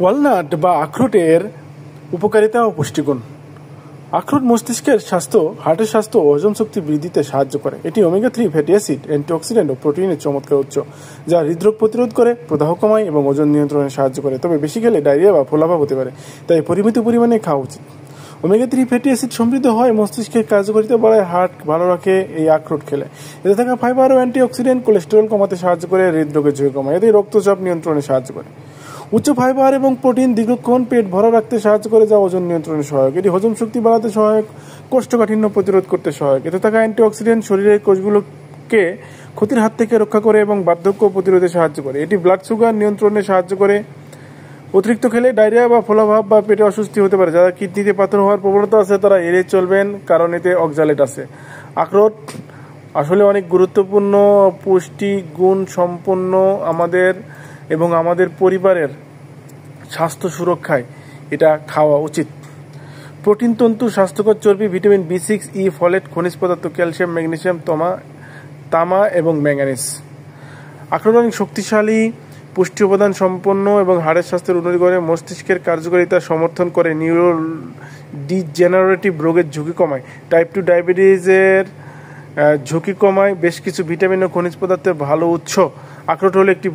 Walnut বা আখরোটের উপকারিতা ও পুষ্টিগুণ। আখরোট মস্তিষ্কের স্বাস্থ্য, হার্টের স্বাস্থ্য ও হজম শক্তি বৃদ্ধিতে সাহায্য করে। এটি ওমেগা-3 ফ্যাটি অ্যাসিড, অ্যান্টিঅক্সিডেন্ট ও প্রোটিনের চমৎকার উৎস, যা হৃদরোগ প্রতিরোধ করে, প্রদাহ কমায় এবং ওজন নিয়ন্ত্রণে সাহায্য করে। তবে বেশি খেলে ডায়রিয়া বা ফোলাভাব হতে পারে, তাই পরিমিত পরিমাণে খাওয়া উচিত। ওমেগা-3 ফ্যাটি অ্যাসিড সমৃদ্ধ হয়, মস্তিষ্কের কার্যকারিতা বাড়ায়, হার্ট ভালো রাখে এই আখরোট খেলে। এতে থাকা ফাইবার ও অ্যান্টিঅক্সিডেন্ট কোলেস্টেরল কমাতে সাহায্য করে, হৃদরোগের ঝুঁকি কমায়। এতে রক্তচাপ নিয়ন্ত্রণে সাহায্য করে। উচ্চ ফাইবার এবং প্রোটিন দীর্ঘক্ষণ পেট ভরা রাখতে সাহায্য করে, যা ওজন নিয়ন্ত্রণে সহায়ক। এটি হজম শক্তি বাড়াতে সহায়ক, কোষ্ঠকাঠিন্য প্রতিরোধ করতে সহায়ক। এতে থাকা অ্যান্টিঅক্সিডেন্ট শরীরের কোষগুলোকে ক্ষতির হাত থেকে রক্ষা করে এবং বার্ধক্য প্রতিরোধে সাহায্য করে। এটি ব্লাড সুগার নিয়ন্ত্রণে সাহায্য করে। অতিরিক্ত খেলে ডায়রিয়া বা ফোলাভাব বা পেটে অস্বস্তি হতে পারে। যারা কিডনিতে পাথর হওয়ার প্রবণতা আছে তারা এড়িয়ে চলবেন, কারণ এতে অক্সালেট আছে। আখরোট আসলে অনেক গুরুত্বপূর্ণ, পুষ্টি গুণ সম্পন্ন আমাদের এবং আমাদের পরিবারের স্বাস্থ্য সুরক্ষায় এটা খাওয়া উচিত। প্রোটিন তন্তু, স্বাস্থ্যকর চর্বি, ভিটামিন B6, E, ফলেট, খনিজ পদার্থ, ক্যালসিয়াম, ম্যাগনেসিয়াম, তামা এবং ম্যাঙ্গানিজ। আখরোট অনেক শক্তিশালী, পুষ্টি উপাদান সম্পন্ন এবং হাড়ের স্বাস্থ্যের উন্নতি করে, মস্তিষ্কের কার্যকারিতা সমর্থন করে, নিউরো ডিজেনারেটিভ রোগের ঝুঁকি কমায়, টাইপ 2 ডায়াবেটিসের ঝুঁকি কমায়। বেশ কিছু ভিটামিন ও খনিজ পদার্থের ভালো উৎস। আখরোট হলো একটি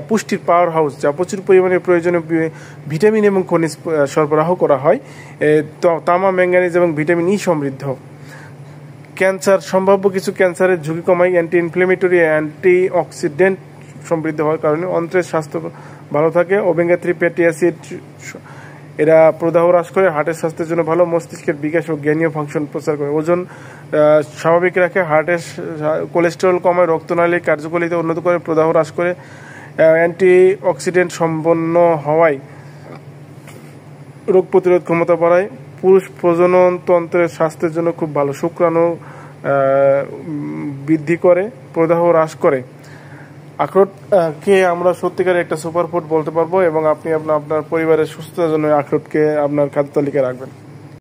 পুষ্টির পাওয়ার হাউস, যা প্রচুর পরিমাণে প্রয়োজনীয় ভিটামিন এবং খনিজ সরবরাহ করা হয়। তামা, ম্যাঙ্গানিজ এবং ভিটামিন ই সমৃদ্ধ। ক্যান্সার, সম্ভাব্য কিছু ক্যান্সারের ঝুঁকি কমায়। অ্যান্টি ইনফ্লেমেটরি, অ্যান্টি অক্সিডেন্ট সমৃদ্ধ হওয়ার কারণে অন্ত্রের স্বাস্থ্য ভালো থাকে। ওমেগা-3 ফ্যাটি অ্যাসিড এরা প্রদাহ হ্রাস করে, হার্টের স্বাস্থ্যের জন্য ভালো, মস্তিষ্কের বিকাশ ও জ্ঞানীয় ফাংশন প্রচার করে, ওজন স্বাভাবিক রাখে, হার্টের কোলেস্টেরল কমায়, রক্তনালীর কার্যকারিতা উন্নত করে, প্রদাহ হ্রাস করে। অ্যান্টি অক্সিডেন্ট সম্পন্ন হওয়ায় রোগ প্রতিরোধ ক্ষমতা বাড়ায়। পুরুষ প্রজনন তন্ত্রের স্বাস্থ্যের জন্য খুব ভালো, শুক্রাণু বৃদ্ধি করে, প্রদাহ হ্রাস করে। আখরোটকে আমরা সত্যিকারের একটা সুপারফুড বলতে পারবো এবং আপনি আপনার পরিবারের সুস্থতার জন্য আখরোটকে আপনার খাদ্য তালিকায় রাখবেন।